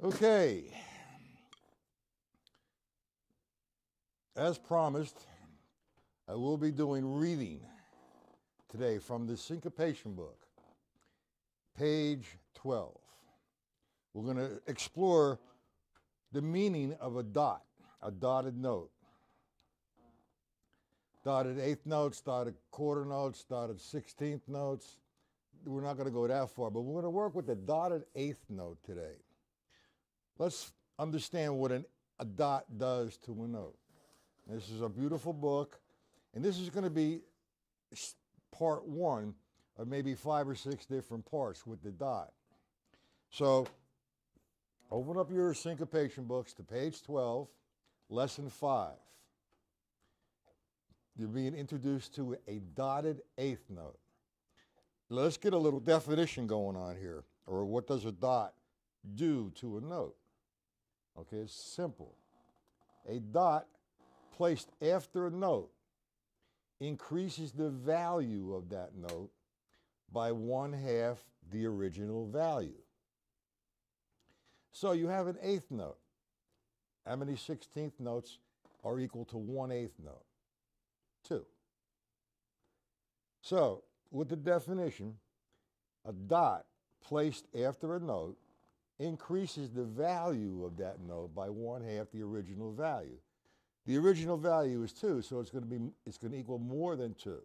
Okay, as promised, I will be doing reading today from the syncopation book, page 12. We're going to explore the meaning of a dot, a dotted note. Dotted eighth notes, dotted quarter notes, dotted 16th notes. We're not going to go that far, but we're going to work with the dotted eighth note today. Let's understand what a dot does to a note. This is a beautiful book, and this is going to be part one of maybe 5 or 6 different parts with the dot. So open up your syncopation books to page 12, lesson 5. You're being introduced to a dotted eighth note. Let's get a little definition going on here, or what does a dot do to a note? Okay, it's simple. A dot placed after a note increases the value of that note by 1/2 the original value. So you have an eighth note. How many 16th notes are equal to 1/8 note? 2. So, with the definition, a dot placed after a note increases the value of that note by 1/2 the original value. The original value is 2, so it's going to equal more than 2.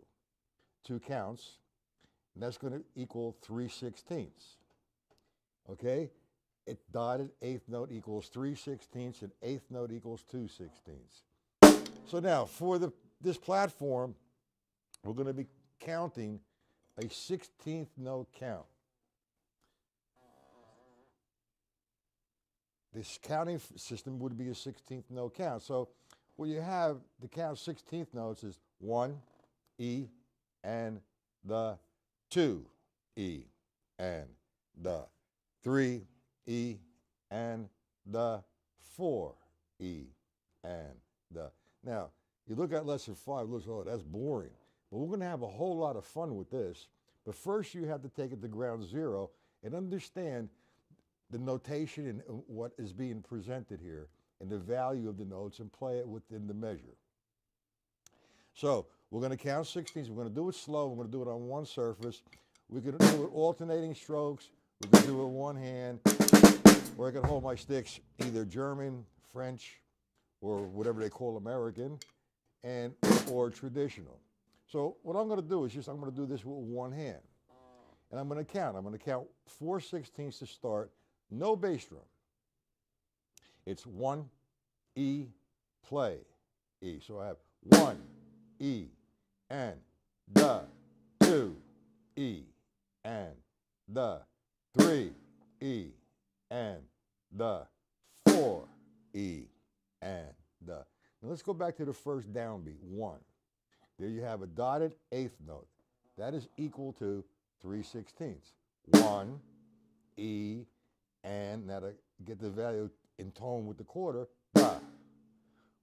2 counts, and that's going to equal 3/16. Okay? A dotted eighth note equals 3/16, and eighth note equals 2/16. So now, for this platform, we're going to be counting a 16th note count. This counting system would be a 16th note count. So what you have to count 16th notes is 1, E, and the 2, E, and the 3, E, and the 4, E, and the. Now, you look at lesson 5, oh, that's boring. But we're going to have a whole lot of fun with this. But first, you have to take it to ground zero and understand the notation and what is being presented here and the value of the notes and play it within the measure. So we're going to count 16s. We're going to do it slow. We're going to do it on one surface. We're going to do it alternating strokes. We're going to do it one hand, or I can hold my sticks either German, French, or whatever they call American, or traditional. So what I'm going to do is I'm going to do this with one hand. And I'm going to count. I'm going to count 4/16 to start. No bass drum. It's 1, E, play, E. So I have 1, E, and the 2, E, and the 3, E, and the 4, E, and the. Now let's go back to the first downbeat, 1. There you have a dotted eighth note. That is equal to 3/16. 1, E, and now to get the value in tone with the quarter, the.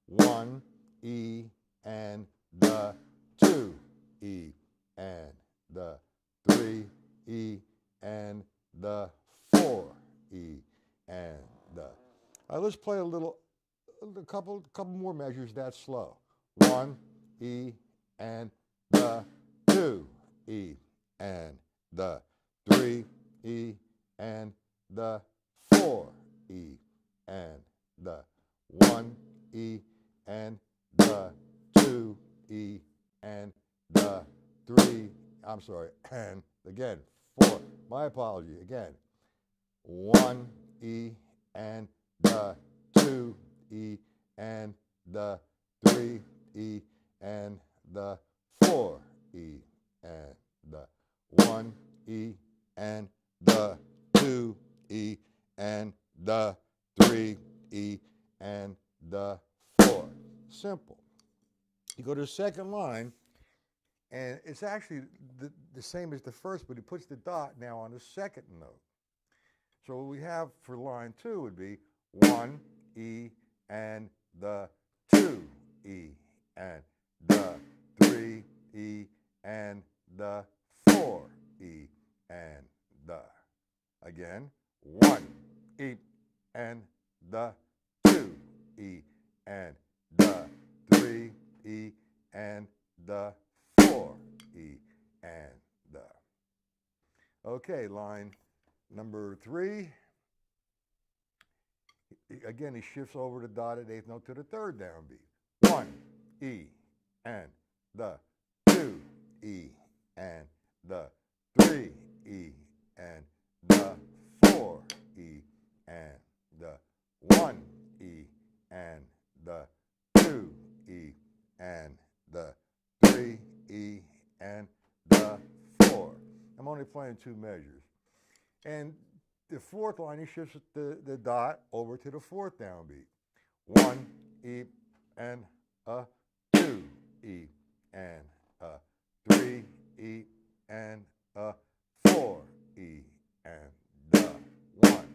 1, E, and the 2, E, and the 3, E, and the 4, E, and the. All right, let's play a couple more measures that slow. 1, E, and the 2, E, and the 3, E, and the 4, E, and the 1, E, and the 2, E, and the 3, and again, 4. My apology, again. 1, E, and the 2, E, and the 3, E, and the 4, E, and the 1, E, and the 2, E, and the 3, E, and the 4. Simple. You go to the second line, and it's actually the same as the first, but he puts the dot now on the second note. So what we have for line 2 would be 1, E, and the 2, E, and the 3, E, and the 4, E, and the. Again, 1, E, and the 2 E and the 3 E and the 4 E and the. Okay, line number 3. Again, he shifts over the dotted eighth note to the third downbeat. 1 E and the 2 E and the 3 E and the 4 E and the 1 E and the 2 E and the 3 E and the 4. I'm only playing 2 measures. And the fourth line, he shifts the dot over to the fourth downbeat. 1 E and a 2 E and a 3 E and a 4 E and the 1.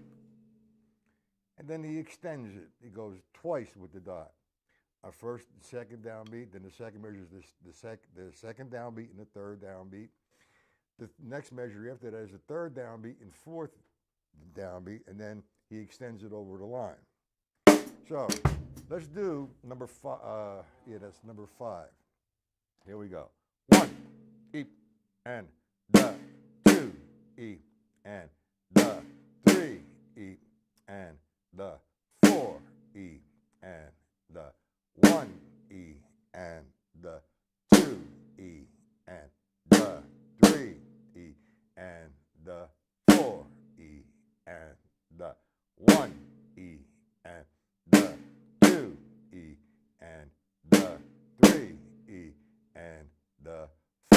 And then he extends it. He goes twice with the dot. First, second downbeat, then the second measure is the second downbeat and the third downbeat. The next measure after that is the third downbeat and fourth downbeat, and then he extends it over the line. So let's do number 5. That's number 5. Here we go. 1 E and the 2 E and the 3 E and the 4 E and the 1 E and the 2 E and the 3 E and the 4 E and the 1 E and the 2 E and the 3 E and the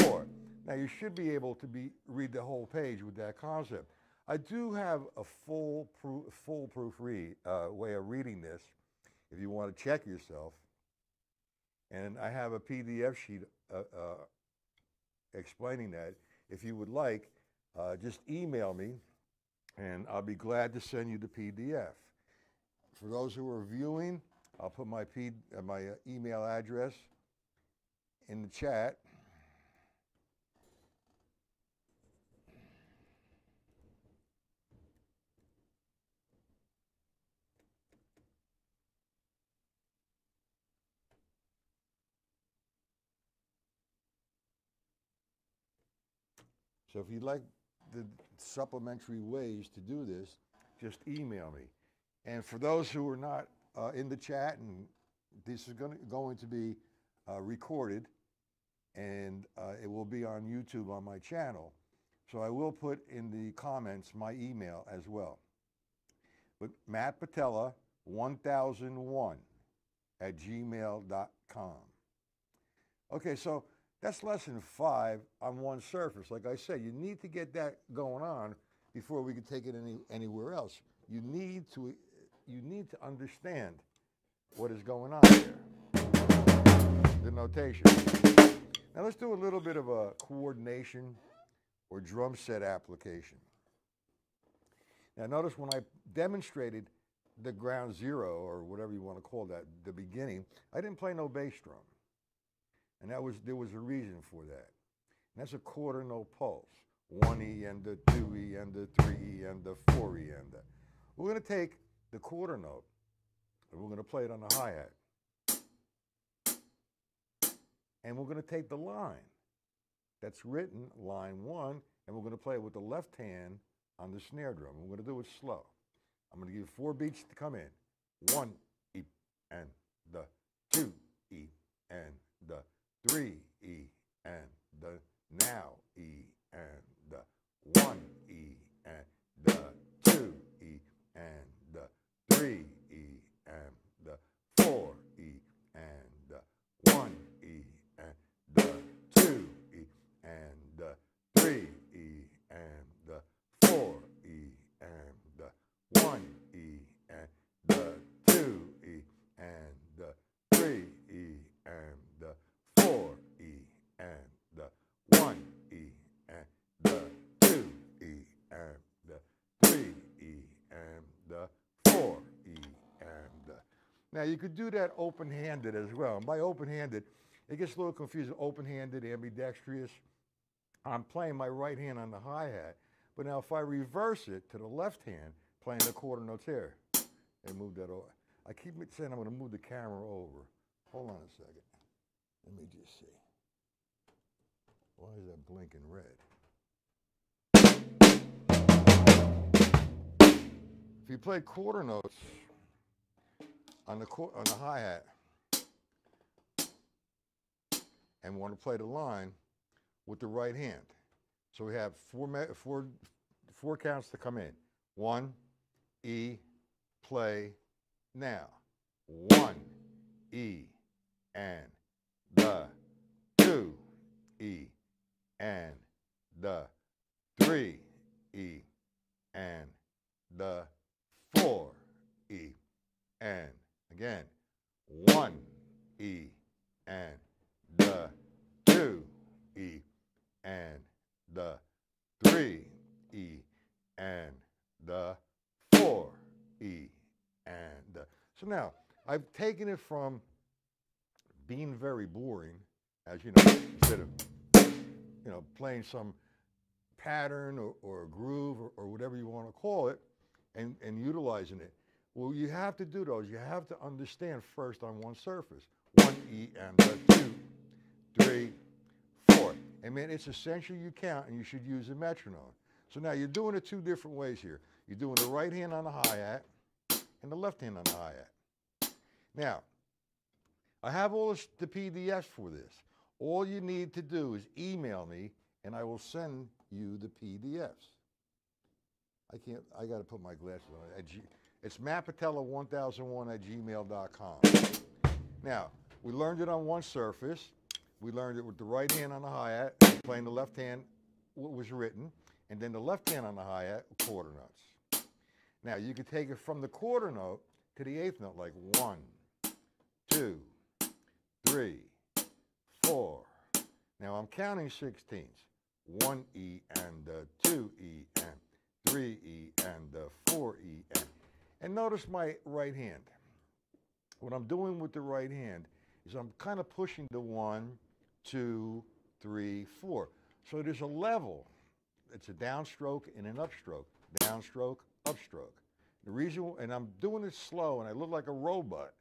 4. Now you should be able to read the whole page with that concept. I do have a foolproof way of reading this if you want to check yourself. And I have a PDF sheet explaining that. If you would like, just email me and I'll be glad to send you the PDF. For those who are viewing, I'll put my email address in the chat. So if you'd like the supplementary ways to do this, just email me. And for those who are not in the chat, and this is going to be recorded, and it will be on YouTube on my channel. So I will put in the comments my email as well. But Matt Patella 1001 at gmail.com. Okay, so that's lesson 5 on one surface. Like I said, you need to get that going on before we can take it anywhere else. You need to understand what is going on here. The notation. Now let's do a little bit of a coordination or drum set application. Now notice when I demonstrated the ground zero, or whatever you want to call that, the beginning, I didn't play no bass drum. And there was a reason for that. And that's a quarter note pulse. 1 E and the 2 E and the 3 E and the 4 E and the. We're going to take the quarter note and we're going to play it on the hi-hat. And we're going to take the line that's written, line 1, and we're going to play it with the left hand on the snare drum. We're going to do it slow. I'm going to give you 4 beats to come in. 1 E and the 2 E and the 3 E and the now E and the 1 E and the 2 E and the 3 E and the 4 E and the 1 E and the 2 E and the 3 E and the 4 E and the 1 E and the 2 E and the 3 E and the 4 E and the 1 E and the 2 E and the 3 E and the 4 E and the. Now you could do that open-handed as well. And by open-handed, it gets a little confusing. Open-handed, ambidextrous. I'm playing my right hand on the hi-hat, but now if I reverse it to the left hand, playing the quarter notes here. and move that over. I keep saying I'm going to move the camera over. Hold on a second. Let me just see. Why is that blinking red? If you play quarter notes on the hi-hat and want to play the line with the right hand, so we have four counts to come in. 1, E, play, now. 1, E, and the 2, E, and the 3, E, and the 4, E, and again, 1, E, and the 2, E, and the 3, E, and the 4, E, and the. So now, I've taken it from being very boring, as you know, instead of, playing some pattern or a groove or whatever you want to call it, and utilizing it. What you have to do, though, is you have to understand first on one surface. 1, E, and the 2, 3, 4. I mean, it's essential you count, and you should use a metronome. So now you're doing it two different ways here. You're doing the right hand on the hi-hat and the left hand on the hi-hat. Now, I have all the PDFs for this. All you need to do is email me, and I will send you the PDFs. I got to put my glasses on. It's mattpatella1001@gmail.com. Now, we learned it on one surface. We learned it with the right hand on the hi-hat, playing the left hand, what was written, and then the left hand on the hi-hat, quarter notes. Now, you could take it from the quarter note to the eighth note, like 1, 2, 3, 4. Now, I'm counting 16ths. 1 E and 2 E and 3 E and 4 E and notice my right hand. What I'm doing with the right hand is I'm kind of pushing the 1, 2, 3, 4. So there's a level. It's a downstroke and an upstroke. Downstroke, upstroke. The reason, and I'm doing it slow, and I look like a robot,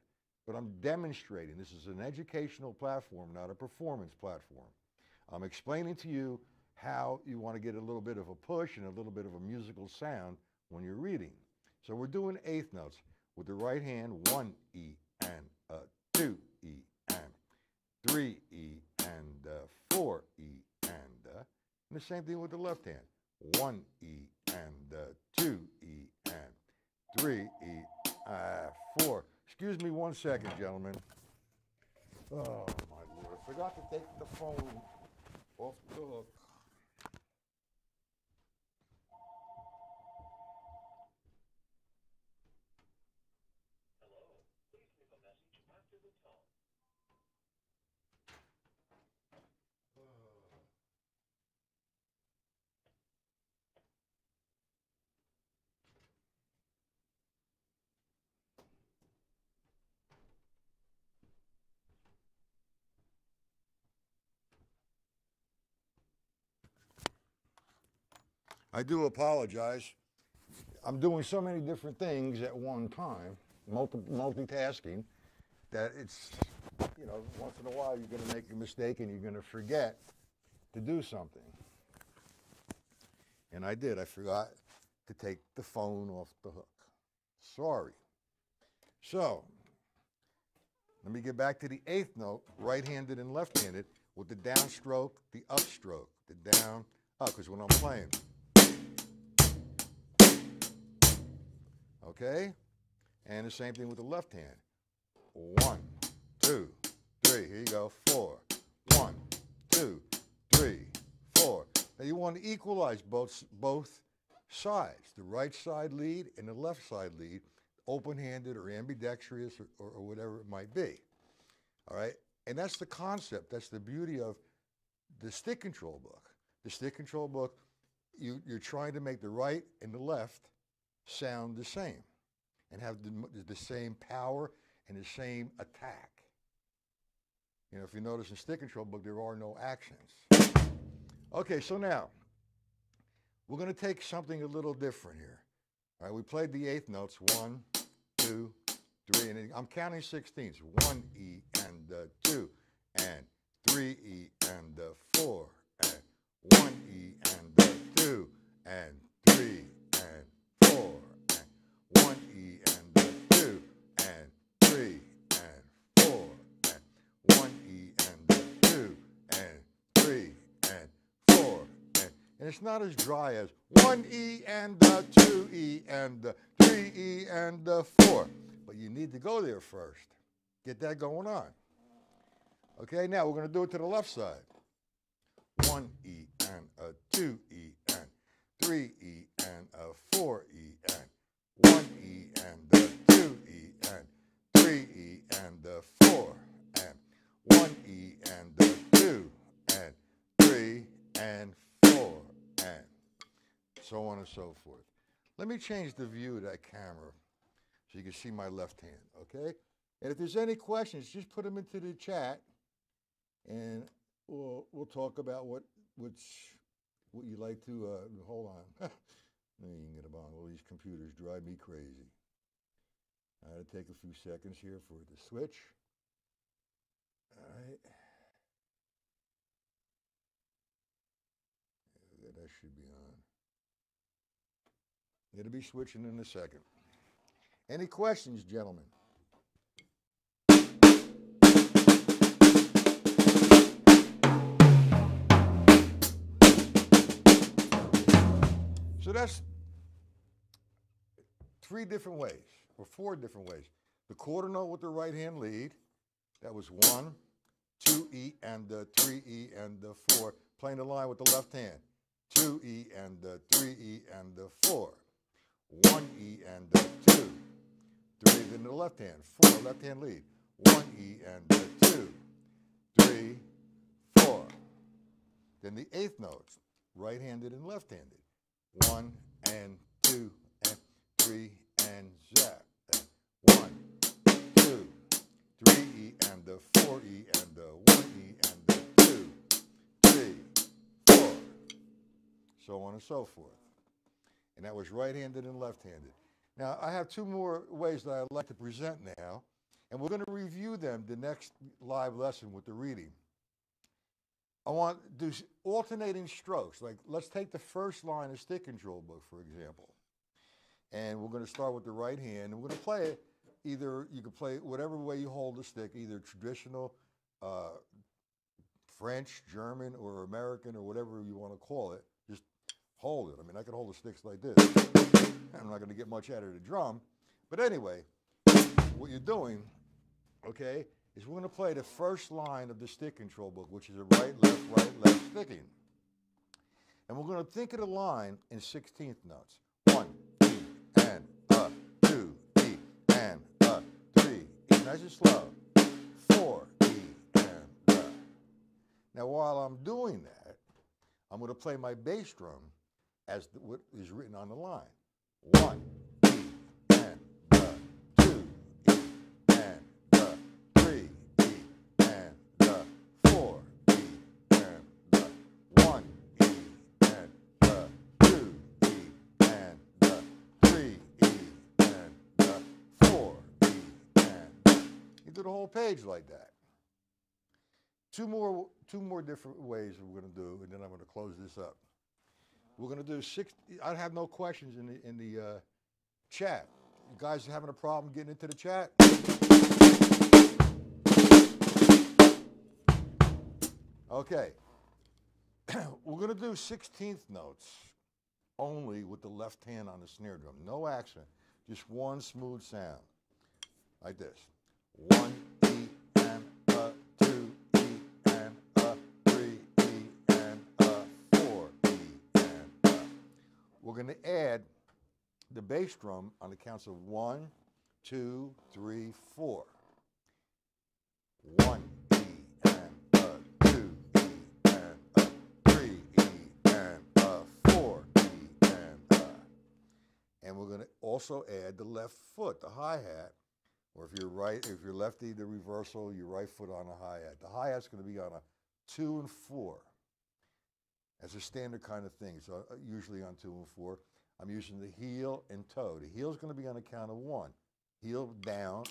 but I'm demonstrating. This is an educational platform, not a performance platform. I'm explaining to you how you want to get a little bit of a push and a little bit of a musical sound when you're reading. So we're doing eighth notes with the right hand, 1 E and 2 E and 3 E and 4 E and the same thing with the left hand, 1 E and 2 E and 3 E, 4. Excuse me 1 second, gentlemen. Oh my Lord, I forgot to take the phone off the hook. I do apologize. I'm doing so many different things at one time, multitasking, that it's, once in a while you're going to make a mistake and you're going to forget to do something. And I did. I forgot to take the phone off the hook. Sorry. So, let me get back to the eighth note, right-handed and left-handed, with the downstroke, the upstroke, the down, up, because when I'm playing. Okay? And the same thing with the left hand. 1, 2, 3. Here you go. 4. 1, 2, 3, 4. Now you want to equalize both sides, the right side lead and the left side lead, open-handed or ambidextrous or whatever it might be. All right? And that's the concept. That's the beauty of the stick control book. The stick control book, you're trying to make the right and the left sound the same and have the same power and the same attack. If you notice in stick control book, there are no actions. Okay, so now we're going to take something a little different here. All right, we played the eighth notes, 1, 2, 3, and I'm counting 16ths. 1 E and 2, and 3 E and 4, and 1 E and 2, and 3 and 4, and 1 E and 2, and 3 and 4, and 1 E and 2, and 3 and 4, and it's not as dry as 1 E and 2 E and 3 E and 4. But you need to go there first. Get that going on. Okay, now we're going to do it to the left side. 1 E and 2 E and 3 E and 4 E and 1 E and 2 E and 3 E and 4 and 1 E and 2 and 3 and 4 and so on and so forth. Let me change the view of that camera so you can see my left hand, okay? And if there's any questions, just put them into the chat, and we'll talk about what you like to, hold on. You can get about all these computers drive me crazy. I had to take a few seconds here for it to switch. All right. That should be on. It'll be switching in a second. Any questions, gentlemen? So that's 3 different ways, or 4 different ways. The quarter note with the right hand lead, that was 1, 2 E and 3 E and 4, playing the line with the left hand. 2 E and 3 E and 4. 1 E and 2. 3 then the left hand. 4 left hand lead. 1 E and 2. 3, 4. Then the 8th notes, right-handed and left-handed. 1 and 2 and 3 and zap. 1, 2, 3 E and 4 E and 1 E and 2, 3, 4. So on and so forth. And that was right-handed and left-handed. Now, I have 2 more ways that I'd like to present now, and we're going to review them the next live lesson with the reading. I want to do alternating strokes. Like, let's take the first line of stick control book, for example. And we're going to start with the right hand, and we're going to play it either, you can play it whatever way you hold the stick, either traditional French, German, or American, or whatever you want to call it. Just hold it. I mean, I can hold the sticks like this. I'm not going to get much out of the drum. But anyway, what you're doing, okay, is we're going to play the first line of the stick control book, which is a right, left sticking. And we're going to think of the line in 16th notes. 1, E, and 2, E, and 3, E. Nice and slow. 4, E, and Now, while I'm doing that, I'm going to play my bass drum as what is written on the line. 1, E, and 2, E, and 3, E, and 4, E, and 1, E, and 2, E, and 3, E, and 4, E, and you do the whole page like that. Two more different ways we're going to do, and then I'm going to close this up. We're going to do 6. I have no questions in the chat. You guys having a problem getting into the chat? Okay. We're going to do 16th notes only with the left hand on the snare drum. No accent, just one smooth sound, like this. 1 E and 2 E and 3 E and 4 E and We're going to add the bass drum on the counts of 1, 2, 3, 4. 1 E and 2 E and 3 E and 4 E and we're going to also add the left foot, the hi-hat, or if you're lefty, the reversal, your right foot on the hi-hat. The hi-hat's going to be on a 2 and 4. That's a standard kind of thing. So usually on 2 and 4, I'm using the heel and toe. The heel's going to be on the count of 1. heel down,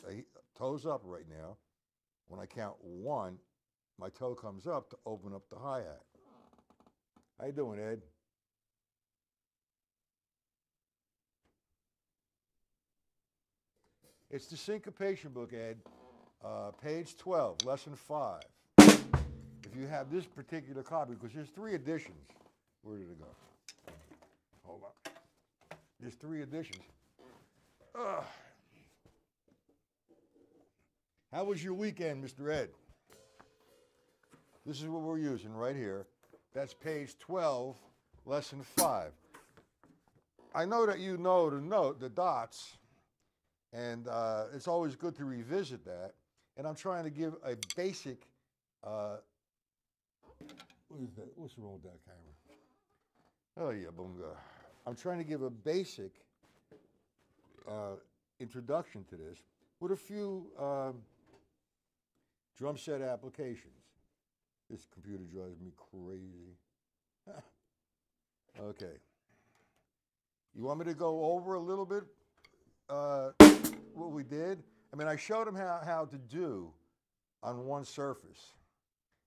toes up right now. When I count 1, my toe comes up to open up the hi-hat. How you doing, Ed? It's the syncopation book, Ed, page 12, lesson 5. If you have this particular copy, because there's 3 editions. Where did it go? Hold on. There's 3 editions. How was your weekend, Mr. Ed? This is what we're using right here. That's page 12, lesson 5. I know that you know the dots, and it's always good to revisit that. And I'm trying to give a basic, what is that? What's wrong with that camera? Oh yeah, boonga. I'm trying to give a basic introduction to this with a few drum set applications. This computer drives me crazy. Okay. You want me to go over a little bit what we did? I mean, I showed them how to do on one surface,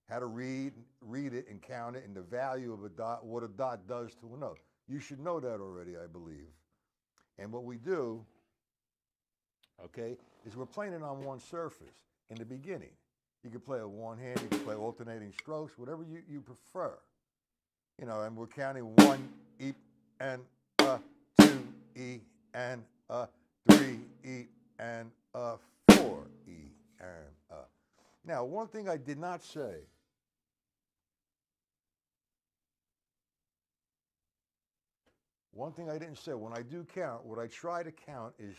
how to read it and count it, and the value of a dot, what a dot does to a note. You should know that already, I believe. And what we do, okay, is we're playing it on one surface in the beginning. You can play with one hand, you can play alternating strokes, whatever you prefer. You know, and we're counting 1 E and 2 E and 3 E and 4 E and Now, one thing I did not say. One thing I didn't say, when I do count, what I try to count is,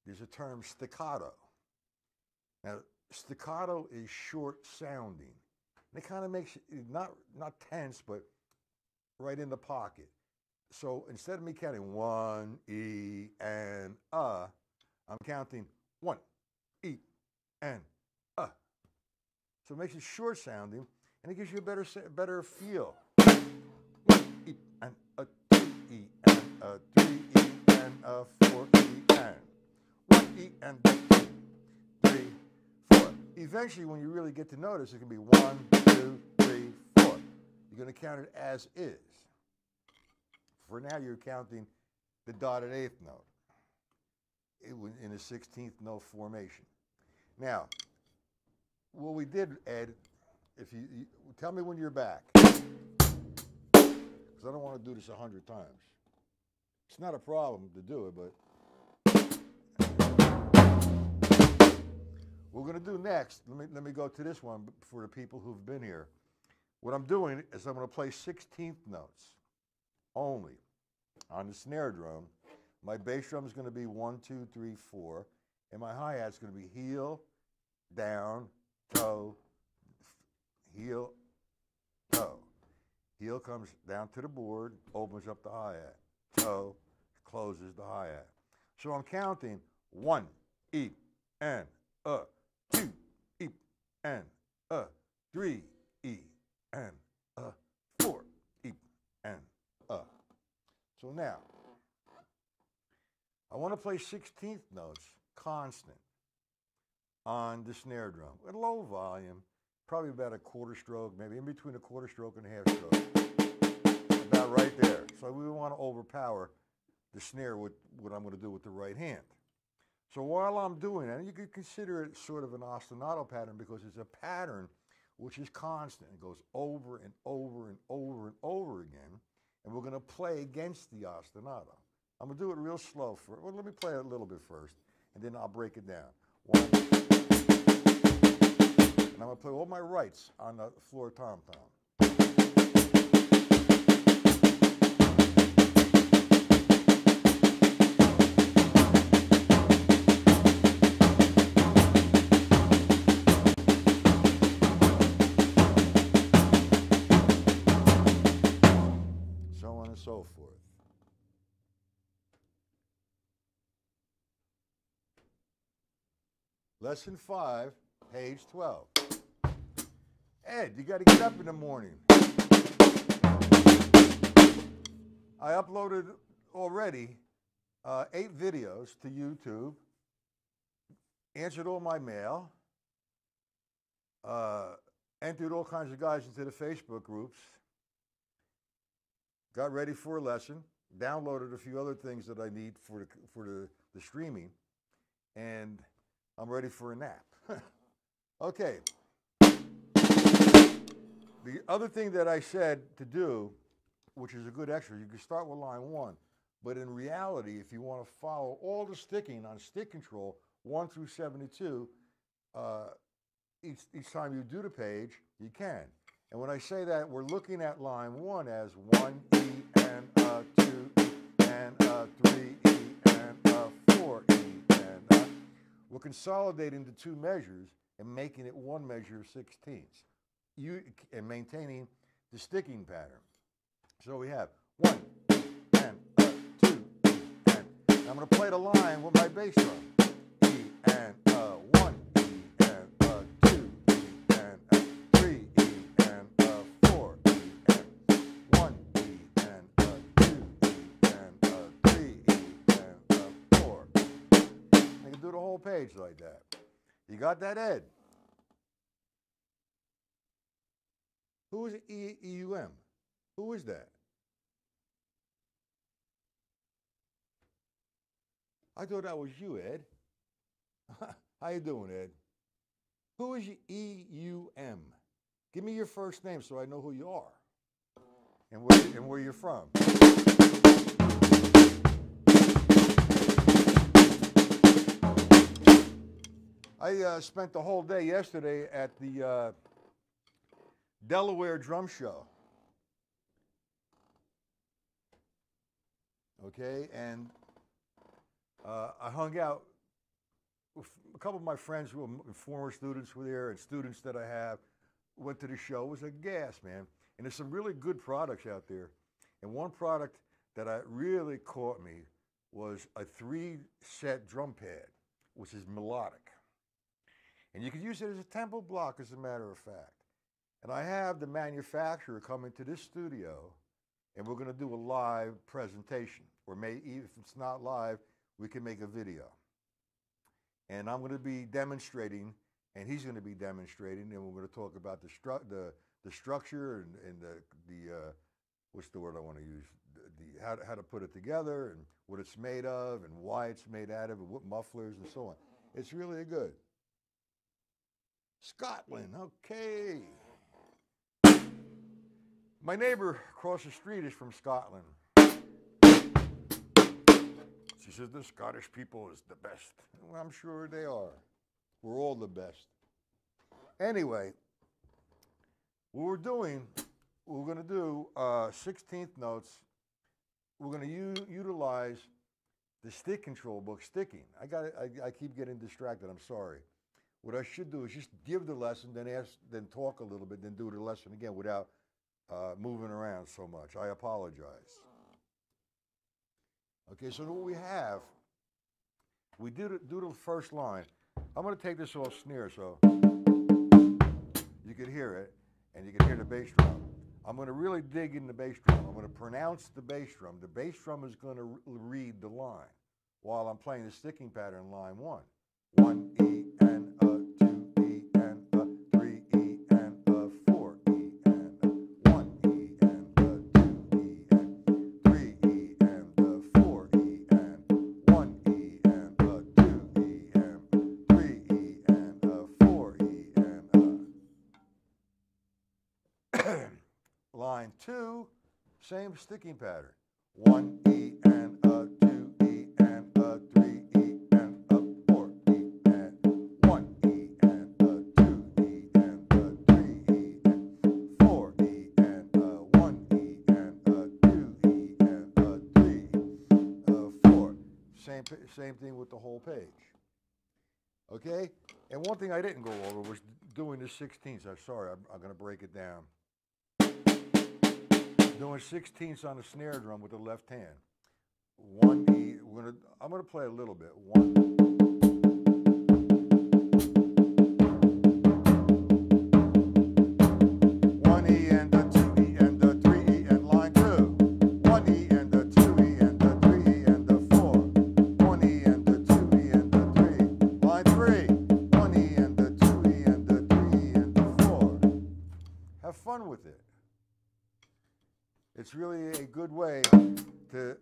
there's a term staccato. Now, staccato is short sounding. And it kind of makes it not tense, but right in the pocket. So instead of me counting 1 E and I'm counting 1 E and So it makes it short sounding, and it gives you a better feel. 1 E and 2 E and 3 E and 4 E and 1 E and 2, 3, 4. Eventually, when you really get to notice, it can be 1, 2, 3, 4. You're going to count it as is. For now, you're counting the dotted 8th note in a 16th note formation. Now, what we did, Ed, if you tell me when you're back, because I don't want to do this 100 times. It's not a problem to do it, but what we're going to do next, let me go to this one for the people who've been here. What I'm doing is I'm going to play 16th notes only on the snare drum. My bass drum is going to be 1, 2, 3, 4, and my hi-hat is going to be heel, down, toe, heel, toe. Heel comes down to the board, opens up the hi-hat. Toe closes the hi-hat. So I'm counting 1 E and 2 E and 3 E and 4 E and So now, I want to play 16th notes constant on the snare drum at low volume, probably about a quarter stroke, maybe in between a quarter stroke and a half stroke, about right there. So we want to overpower the snare with what I'm going to do with the right hand. So while I'm doing that, you could consider it sort of an ostinato pattern, because it's a pattern which is constant. It goes over and over and over and over again, and we're going to play against the ostinato. I'm going to do it real slow. Well, let me play it a little bit first, and then I'll break it down. 1, and I'm going to play all my rights on the floor tom-tom. So on and so forth. Lesson 5, page 12. Ed, you got to get up in the morning. I uploaded already 8 videos to YouTube answered all my mail, entered all kinds of guys into the Facebook groups, got ready for a lesson, downloaded a few other things that I need for the streaming, and I'm ready for a nap. Okay. The other thing that I said to do, which is a good exercise, you can start with line 1, but in reality, if you want to follow all the sticking on stick control, 1 through 72, each time you do the page, you can. And when I say that, we're looking at line 1 as 1 E and 2 E and 3 E and 4 E and we're consolidating the two measures and making it one measure of 16ths. And maintaining the sticking pattern. So we have 1 and 2 E and I'm going to play the line with my bass drum. E and 1 E and 2 E and 3 E and 4 E and 1 E and 2 E and 3 E and 4. You can do the whole page like that. You got that, Ed? Who is EUM? Who is that? I thought that was you, Ed. How you doing, Ed? Who is EUM? Give me your first name so I know who you are and where you're from. I spent the whole day yesterday at the Delaware Drum Show. Okay, and I hung out with a couple of my friends who were former students were there, and students that I have went to the show. It was a gas, man. And there's some really good products out there. And one product that really caught me was a 3-set drum pad, which is melodic. And you can use it as a tempo block, as a matter of fact. And I have the manufacturer come into this studio, and we're going to do a live presentation. Or if it's not live, we can make a video. And I'm going to be demonstrating, and he's going to be demonstrating, and we're going to talk about the structure and the what's the word I want to use? How to put it together and what it's made of and why it's made out of and what mufflers and so on. It's really good. Scotland, okay. My neighbor across the street is from Scotland. She says the Scottish people is the best. Well, I'm sure they are. We're all the best. Anyway, what we're doing, we're going to do 16th notes. We're going to utilize the stick control book, Sticking. I keep getting distracted. I'm sorry. What I should do is just give the lesson, then talk a little bit, then do the lesson again without moving around so much. I apologize. Okay, so what we have, we do the first line. I'm going to take this off snare so you can hear it, and you can hear the bass drum. I'm going to really dig in the bass drum. I'm going to pronounce the bass drum. The bass drum is going to read the line while I'm playing the sticking pattern, line 1. 1 E and 2 E and 3 E and 4 E and 1 E and 2 E and 3 E and 4 E and 1 E and 2 E and 3 E and 4 E and line 2, same sticking pattern. 1 E and 2 E and 3 E and 4 E and 1 E and 2 E and 3 E and 4 E and 1 E and 2 E and 3 4. Same thing with the whole page. Okay? And one thing I didn't go over was doing the 16ths. I'm sorry, I'm going to break it down. Doing 16ths on the snare drum with the left hand. 1 E. I'm gonna play a little bit. 1. 1 E and 2 E and 3 E and line 2. 1 E and 2 E and 3 E and 4. 1 E and 2 E and 3. Line 3. it's really a good way to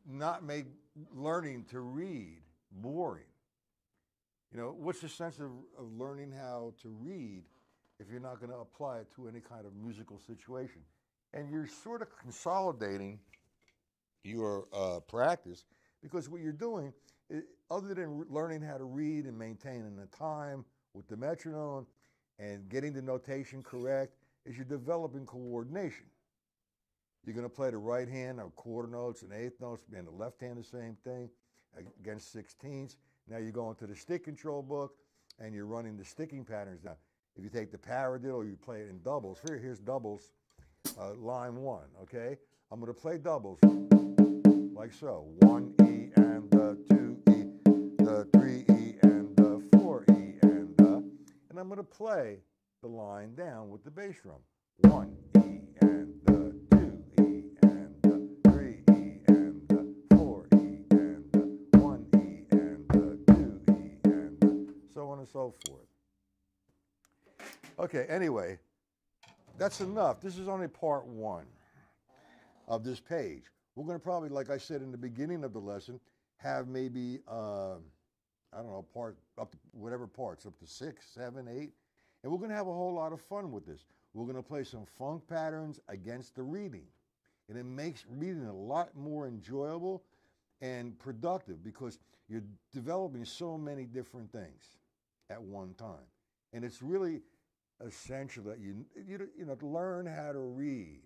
not make learning to read boring. You know, what's the sense of learning how to read if you're not going to apply it to any kind of musical situation? And you're sort of consolidating your practice, because what you're doing, other than learning how to read and maintaining the time with the metronome and getting the notation correct, is you're developing coordination. You're going to play the right hand or quarter notes and eighth notes, and the left hand the same thing against sixteenths. Now you go into the stick control book and you're running the sticking patterns. Now, if you take the paradiddle, you play it in doubles. Here's doubles, line 1, okay? I'm going to play doubles like so. 1 E and 2 E, the 3 E and 4 E and I'm going to play the line down with the bass drum. 1 E and 2 E and 3 E and 4 E and 1 E and 2 E and so on and so forth. Okay, anyway, that's enough. This is only part 1 of this page. We're going to probably, like I said in the beginning of the lesson, have maybe, I don't know, up to whatever parts, up to 6, 7, 8. And we're going to have a whole lot of fun with this. We're going to play some funk patterns against the reading. And it makes reading a lot more enjoyable and productive because you're developing so many different things at one time. And it's really essential that you learn how to read.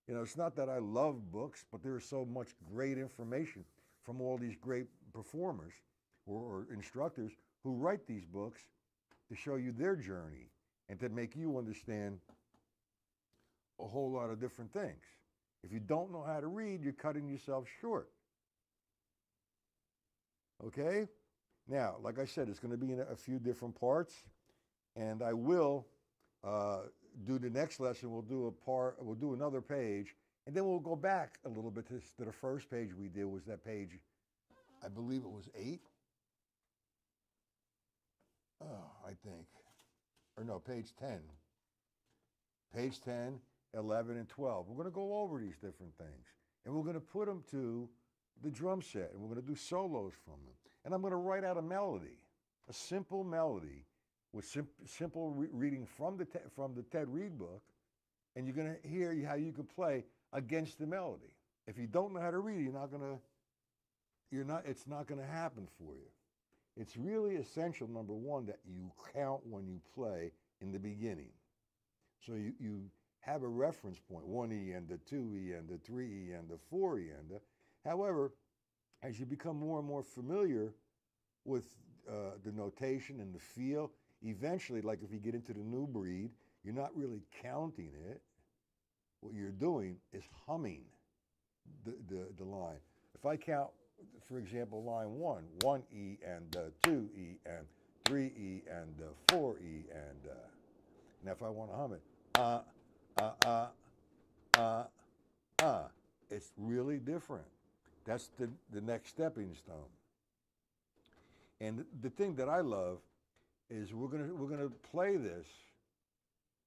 You know, it's not that I love books, but there's so much great information from all these great performers or instructors who write these books to show you their journey and to make you understand a whole lot of different things. If you don't know how to read, you're cutting yourself short. Okay? Now, like I said, it's going to be in a few different parts, and I will do the next lesson. We'll do another page, and then we'll go back a little bit to the first page we did. Was that page, I believe it was 8? Oh, I think. Or no, page 10. Page 10, 11, and 12. We're going to go over these different things. And we're going to put them to the drum set. And we're going to do solos from them. And I'm going to write out a melody, a simple melody with simple reading from the Ted Reed book. And you're going to hear how you can play against the melody. If you don't know how to read, it's not going to happen for you. It's really essential, number one, that you count when you play in the beginning. So you have a reference point, 1E and the 2E and the 3E and the 4E and the. However, as you become more and more familiar with the notation and the feel, eventually, like if you get into the new breed, you're not really counting it. What you're doing is humming the line. If I count, for example, line 1, 1E and 2E and 3E and 4E and now if I want to hum it, it's really different. That's the next stepping stone. And the thing that I love is we're gonna play this,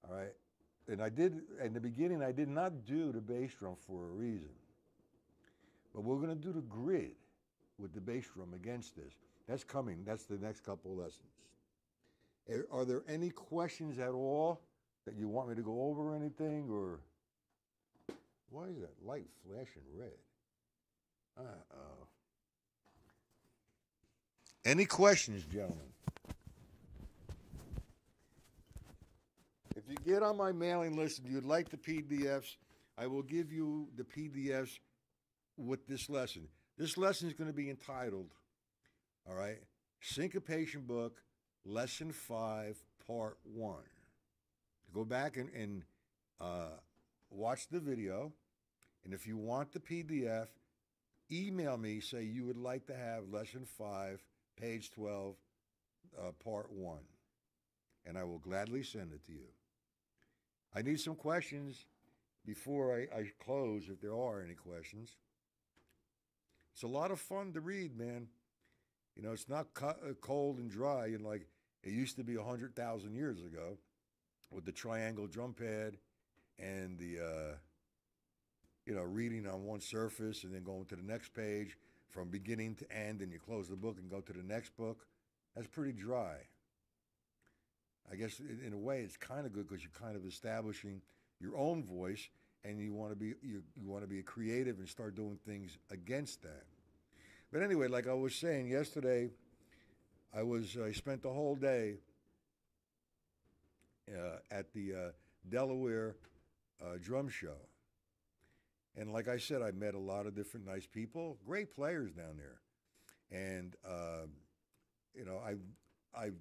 all right. And I did in the beginning. I did not do the bass drum for a reason. But we're going to do the grid with the bass drum against this. That's coming. That's the next couple lessons. Are there any questions at all that you want me to go over or anything? Or why is that light flashing red? Uh-oh. Any questions, gentlemen? If you get on my mailing list and you'd like the PDFs, I will give you the PDFs with this lesson. This lesson is going to be entitled, all right, Syncopation Book, Lesson 5, Part 1. Go back and watch the video, and if you want the PDF, email me, say you would like to have Lesson 5, Page 12, Part 1, and I will gladly send it to you. I need some questions before I close, if there are any questions. It's a lot of fun to read, man. You know, it's not cold and dry and like it used to be 100,000 years ago with the triangle drum pad and the reading on one surface and then going to the next page from beginning to end, and you close the book and go to the next book. That's pretty dry. I guess in a way it's kind of good because you're kind of establishing your own voice, and you want to be creative and start doing things against that. But anyway, like I was saying yesterday, I spent the whole day at the Delaware drum show. And like I said, I met a lot of different nice people, great players down there. And, I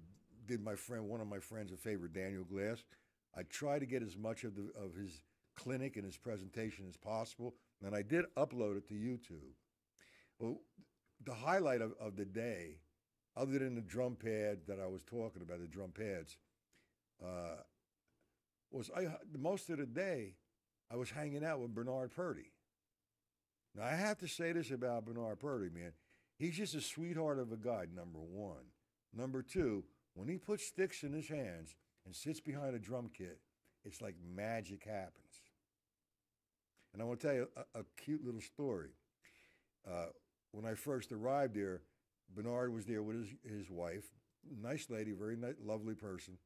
did one of my friends a favor, Daniel Glass. I tried to get as much of his clinic and his presentation as possible, and I did upload it to YouTube. Well, the highlight of the day, other than the drum pad that I was talking about, the drum pads, most of the day I was hanging out with Bernard Purdie. Now, I have to say this about Bernard Purdie, man. He's just a sweetheart of a guy, number one. Number two, when he puts sticks in his hands and sits behind a drum kit, it's like magic happens. And I want to tell you a cute little story. When I first arrived there, Bernard was there with his wife, nice lady, very lovely person,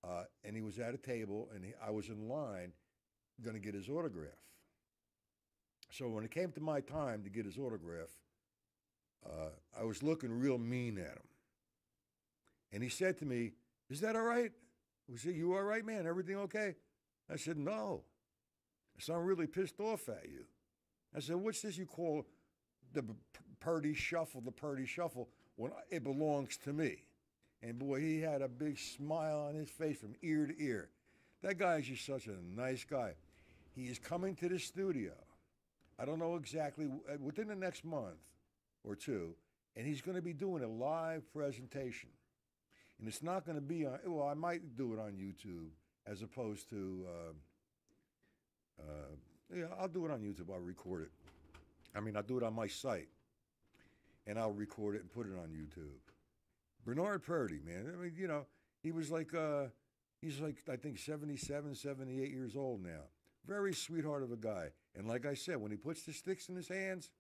and he was at a table, and I was in line going to get his autograph. So when it came to my time to get his autograph, I was looking real mean at him. And he said to me, "Is that all right?" I said, "You all right, man? Everything okay?" I said, "No." I said, "I'm really pissed off at you." I said, "What's this you call the Purdie Shuffle, the Purdie Shuffle, when it belongs to me?" And boy, he had a big smile on his face from ear to ear. That guy is just such a nice guy. He is coming to the studio. I don't know exactly, within the next month or two, and he's going to be doing a live presentation. And it's not going to be on, well, I might do it on YouTube as opposed to, I'll do it on YouTube. I'll record it. I'll do it on my site, and I'll record it and put it on YouTube. Bernard Purdie, man, he was he's like, I think 77, 78 years old now. Very sweetheart of a guy. And like I said, when he puts the sticks in his hands,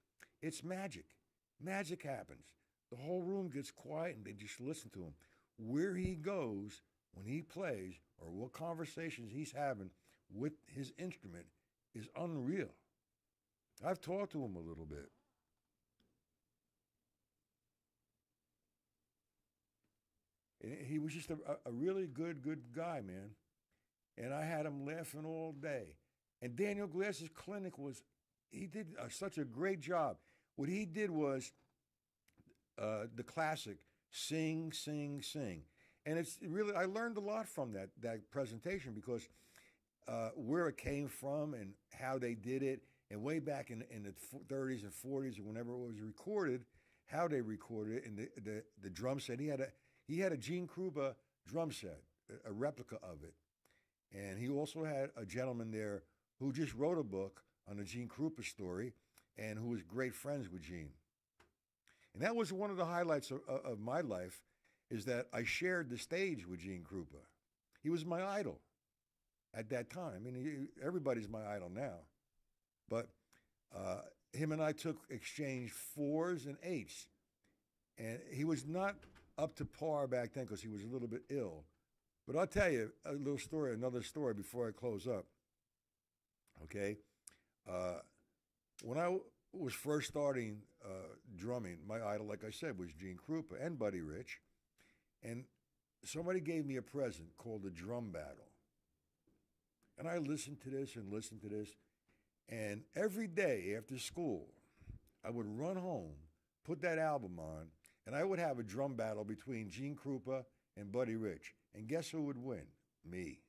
it's magic. Magic happens. The whole room gets quiet and they just listen to him. Where he goes when he plays or what conversations he's having with his instrument is unreal. I've talked to him a little bit. And he was just a really good guy, man. And I had him laughing all day. And Daniel Glass's clinic he did such a great job. What he did was the classic, sing, sing, sing. And it's really, I learned a lot from that presentation because where it came from and how they did it, and way back in the 30s and 40s, or whenever it was recorded, how they recorded it, and the drum set. He had a Gene Krupa drum set, a replica of it. And he also had a gentleman there who just wrote a book on the Gene Krupa story and who was great friends with Gene. And that was one of the highlights of my life, is that I shared the stage with Gene Krupa. He was my idol at that time. Everybody's my idol now. But him and I exchanged 4s and 8s. And he was not up to par back then because he was a little bit ill. But I'll tell you another story before I close up. Okay? When I was first starting drumming, my idol, like I said, was Gene Krupa and Buddy Rich. And somebody gave me a present called the Drum Battle. And I listened to this and listened to this. And every day after school, I would run home, put that album on, and I would have a drum battle between Gene Krupa and Buddy Rich. And guess who would win? Me.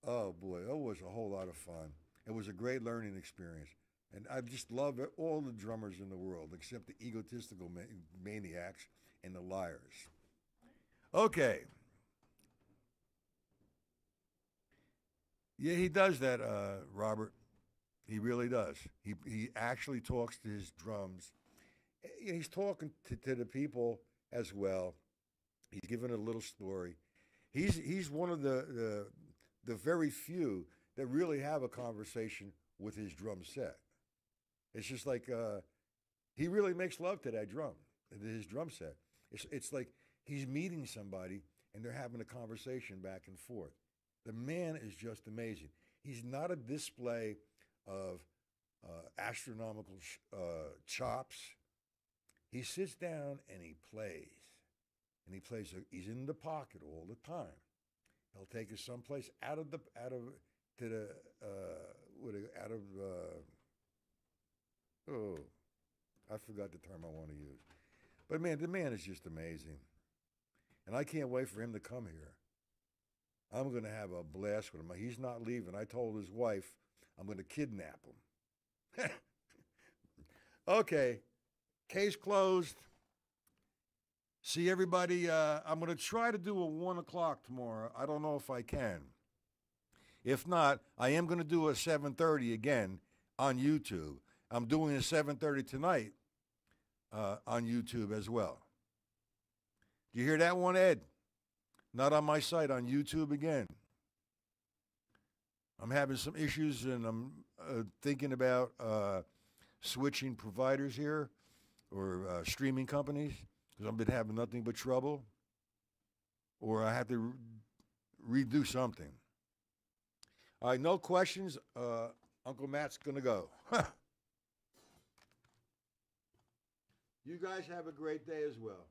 Oh, boy, that was a whole lot of fun. It was a great learning experience. And I just love all the drummers in the world, except the egotistical maniacs and the liars. Okay. Yeah, he does that, Robert. He really does. He actually talks to his drums. He's talking to the people as well. He's giving a little story. He's one of the very few that really have a conversation with his drum set. It's just like he really makes love to that drum, his drum set. It's like he's meeting somebody and they're having a conversation back and forth. The man is just amazing. He's not a display of astronomical chops. He sits down and he plays. And he plays. He's in the pocket all the time. He'll take us someplace out of oh, I forgot the term I want to use. But man, the man is just amazing. And I can't wait for him to come here. I'm going to have a blast with him. He's not leaving. I told his wife I'm going to kidnap him. Okay, case closed. See everybody. I'm going to try to do a 1 o'clock tomorrow. I don't know if I can. If not, I am going to do a 7:30 again on YouTube. I'm doing a 7:30 tonight on YouTube as well. Do you hear that one, Ed? Not on my site, on YouTube again. I'm having some issues, and I'm thinking about switching providers here or streaming companies because I've been having nothing but trouble, or I have to redo something. All right, no questions. Uncle Matt's going to go. You guys have a great day as well.